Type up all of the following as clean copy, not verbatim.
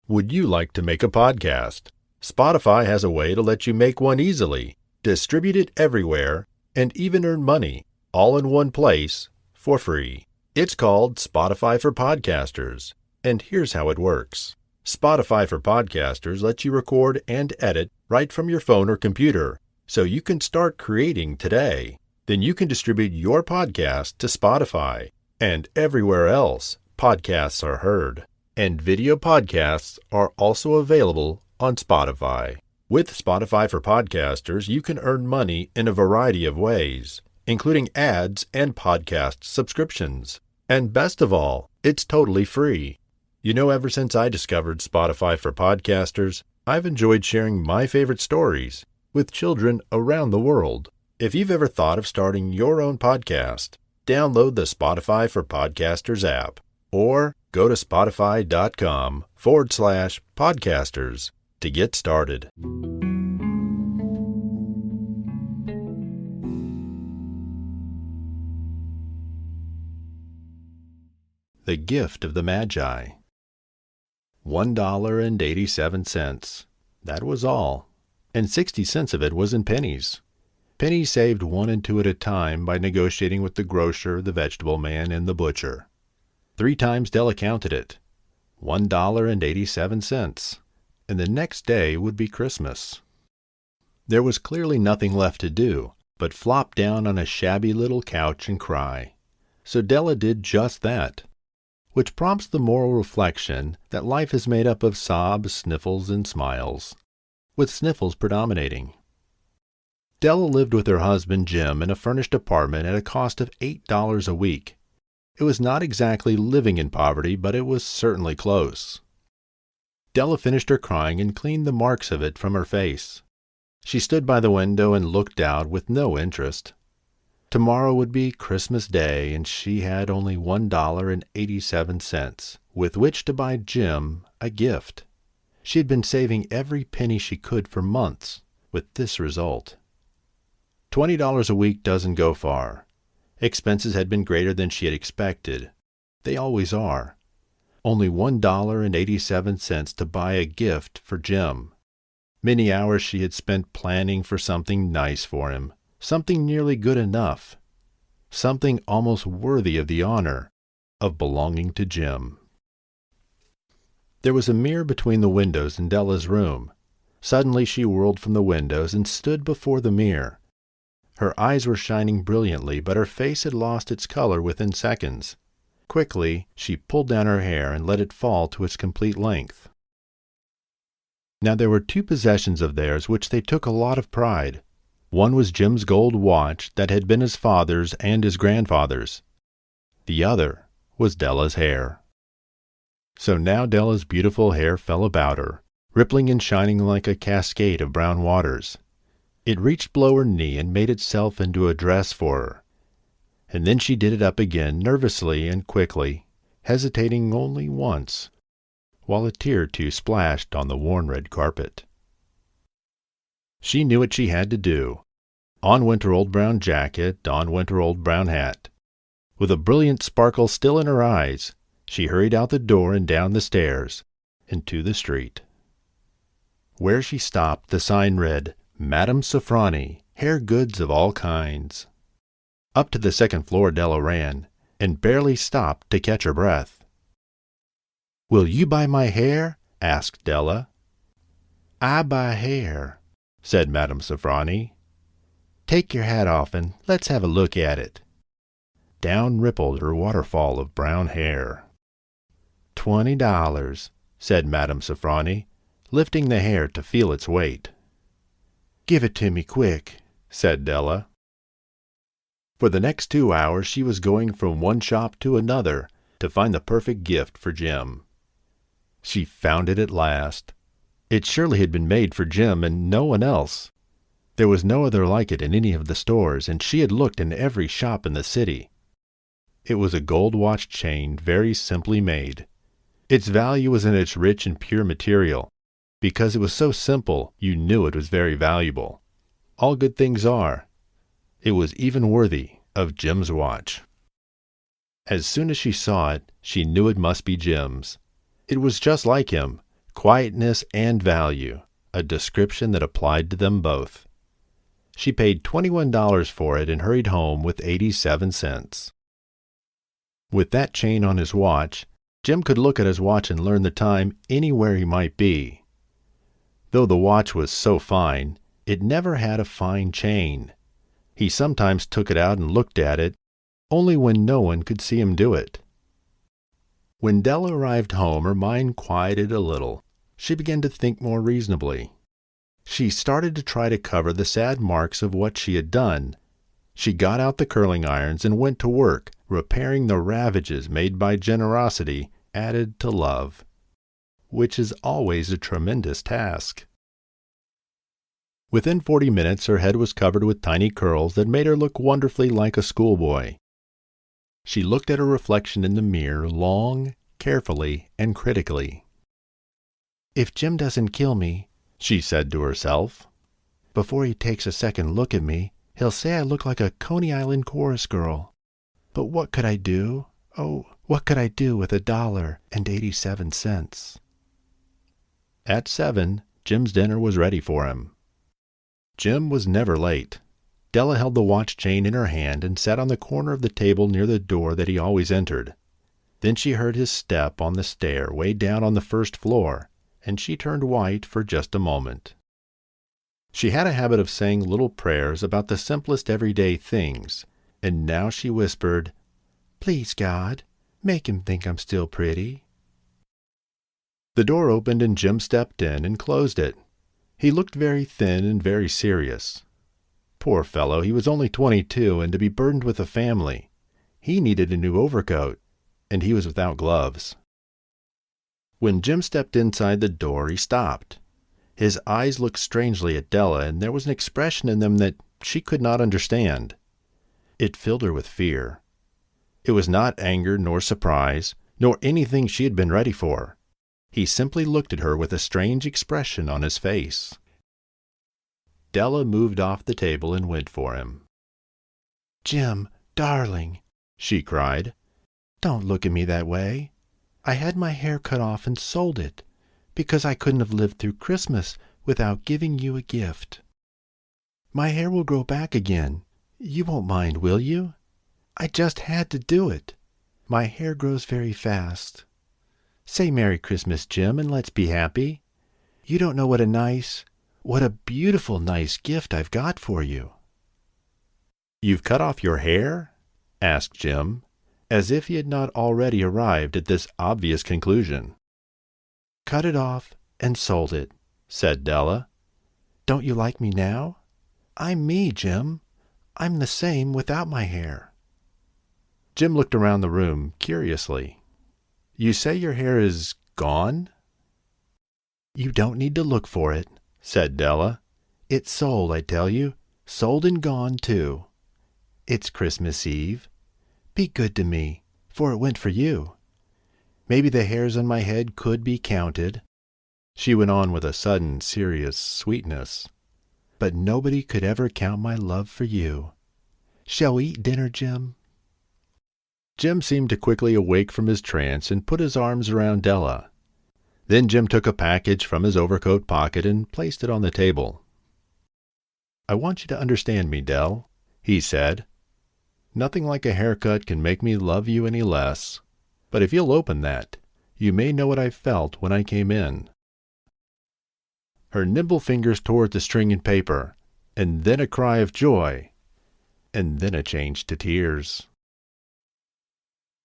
Would you like to make a podcast? Spotify has a way to let you make one easily, distribute it everywhere, and even earn money, all in one place, for free. It's called Spotify for Podcasters, and here's how it works. Spotify for Podcasters lets you record and edit right from your phone or computer, so you can start creating today. Then you can distribute your podcast to Spotify, and everywhere else podcasts are heard. And video podcasts are also available on Spotify. With Spotify for Podcasters, you can earn money in a variety of ways, including ads and podcast subscriptions. And best of all, it's totally free. You know, ever since I discovered Spotify for Podcasters, I've enjoyed sharing my favorite stories with children around the world. If you've ever thought of starting your own podcast, download the Spotify for Podcasters app or go to spotify.com/podcasters to get started. The Gift of the Magi. $1.87. That was all, and 60 cents of it was in pennies. Pennies saved 1 and 2 at a time by negotiating with the grocer, the vegetable man, and the butcher. 3 times Della counted it. $1.87. And the next day would be Christmas. There was clearly nothing left to do but flop down on a shabby little couch and cry. So Della did just that, which prompts the moral reflection that life is made up of sobs, sniffles, and smiles, with sniffles predominating. Della lived with her husband Jim in a furnished apartment at a cost of $8 a week. It was not exactly living in poverty, but it was certainly close. Della finished her crying and cleaned the marks of it from her face. She stood by the window and looked out with no interest. Tomorrow would be Christmas Day, and she had only $1.87 with which to buy Jim a gift. She had been saving every penny she could for months, with this result. $20 a week doesn't go far. Expenses had been greater than she had expected. They always are. Only $1.87 to buy a gift for Jim. Many hours she had spent planning for something nice for him, something nearly good enough, something almost worthy of the honor of belonging to Jim. There was a mirror between the windows in Della's room. Suddenly she whirled from the windows and stood before the mirror. Her eyes were shining brilliantly, but her face had lost its color within seconds. Quickly, she pulled down her hair and let it fall to its complete length. Now there were 2 possessions of theirs which they took a lot of pride. One was Jim's gold watch that had been his father's and his grandfather's. The other was Della's hair. So now Della's beautiful hair fell about her, rippling and shining like a cascade of brown waters. It reached below her knee and made itself into a dress for her. And then she did it up again nervously and quickly, hesitating only once, while a tear or two splashed on the worn red carpet. She knew what she had to do. On went her old brown jacket, on went her old brown hat. With a brilliant sparkle still in her eyes, she hurried out the door and down the stairs, into the street. Where she stopped, the sign read, Madame Sofroni, hair goods of all kinds. Up to the 2nd floor Della ran, and barely stopped to catch her breath. "Will you buy my hair?" asked Della. "I buy hair," said Madame Sofroni. "Take your hat off and let's have a look at it." Down rippled her waterfall of brown hair. $20, said Madame Sofroni, lifting the hair to feel its weight. "Give it to me quick," said Della. For the next 2 hours she was going from one shop to another to find the perfect gift for Jim. She found it at last. It surely had been made for Jim and no one else. There was no other like it in any of the stores, and she had looked in every shop in the city. It was a gold watch chain very simply made. Its value was in its rich and pure material. Because it was so simple, you knew it was very valuable. All good things are. It was even worthy of Jim's watch. As soon as she saw it, she knew it must be Jim's. It was just like him, quietness and value, a description that applied to them both. She paid $21 for it and hurried home with 87 cents. With that chain on his watch, Jim could look at his watch and learn the time anywhere he might be. Though the watch was so fine, it never had a fine chain. He sometimes took it out and looked at it, only when no one could see him do it. When Della arrived home, her mind quieted a little. She began to think more reasonably. She started to try to cover the sad marks of what she had done. She got out the curling irons and went to work, repairing the ravages made by generosity added to love, which is always a tremendous task. Within 40 minutes, her head was covered with tiny curls that made her look wonderfully like a schoolboy. She looked at her reflection in the mirror long, carefully, and critically. "If Jim doesn't kill me," she said to herself, "before he takes a second look at me, he'll say I look like a Coney Island chorus girl. But what could I do? Oh, what could I do with $1.87? At 7, Jim's dinner was ready for him. Jim was never late. Della held the watch chain in her hand and sat on the corner of the table near the door that he always entered. Then she heard his step on the stair way down on the first floor, and she turned white for just a moment. She had a habit of saying little prayers about the simplest everyday things, and now she whispered, "Please, God, make him think I'm still pretty." The door opened and Jim stepped in and closed it. He looked very thin and very serious. Poor fellow, he was only 22 and to be burdened with a family. He needed a new overcoat, and he was without gloves. When Jim stepped inside the door, he stopped. His eyes looked strangely at Della, and there was an expression in them that she could not understand. It filled her with fear. It was not anger nor surprise, nor anything she had been ready for. He simply looked at her with a strange expression on his face. Della moved off the table and went for him. "Jim, darling," she cried, "don't look at me that way. I had my hair cut off and sold it, because I couldn't have lived through Christmas without giving you a gift. My hair will grow back again. You won't mind, will you? I just had to do it. My hair grows very fast. Say Merry Christmas, Jim, and let's be happy. You don't know what a beautiful, nice gift I've got for you." "You've cut off your hair?" asked Jim, as if he had not already arrived at this obvious conclusion. "Cut it off and sold it," said Della. "Don't you like me now? I'm me, Jim. I'm the same without my hair." Jim looked around the room curiously. "You say your hair is gone?" "You don't need to look for it," said Della. "It's sold, I tell you. Sold and gone, too. It's Christmas Eve. Be good to me, for it went for you. Maybe the hairs on my head could be counted," she went on with a sudden serious sweetness, "but nobody could ever count my love for you. Shall we eat dinner, Jim?" Jim seemed to quickly awake from his trance and put his arms around Della. Then Jim took a package from his overcoat pocket and placed it on the table. "I want you to understand me, Dell," he said. "Nothing like a haircut can make me love you any less. But if you'll open that, you may know what I felt when I came in." Her nimble fingers tore at the string and paper, and then a cry of joy, and then a change to tears.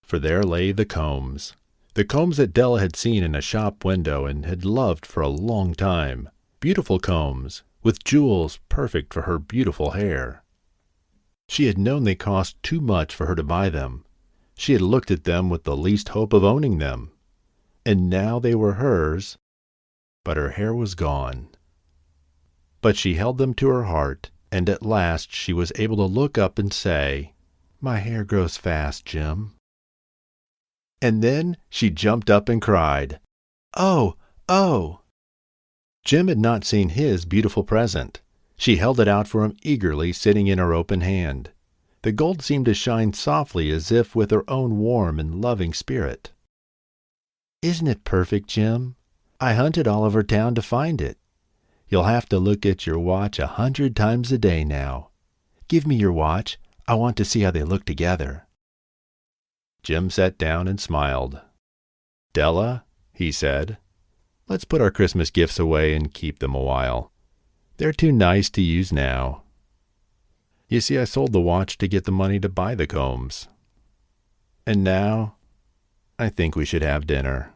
For there lay the combs that Della had seen in a shop window and had loved for a long time, beautiful combs, with jewels perfect for her beautiful hair. She had known they cost too much for her to buy them. She had looked at them with the least hope of owning them. And now they were hers, but her hair was gone. But she held them to her heart, and at last she was able to look up and say, "My hair grows fast, Jim." And then she jumped up and cried, "Oh, oh!" Jim had not seen his beautiful present. She held it out for him eagerly, sitting in her open hand. The gold seemed to shine softly as if with her own warm and loving spirit. "Isn't it perfect, Jim? I hunted all over town to find it. You'll have to look at your watch 100 times a day now. Give me your watch. I want to see how they look together." Jim sat down and smiled. "Della," he said, "let's put our Christmas gifts away and keep them a while. They're too nice to use now. You see, I sold the watch to get the money to buy the combs. And now, I think we should have dinner."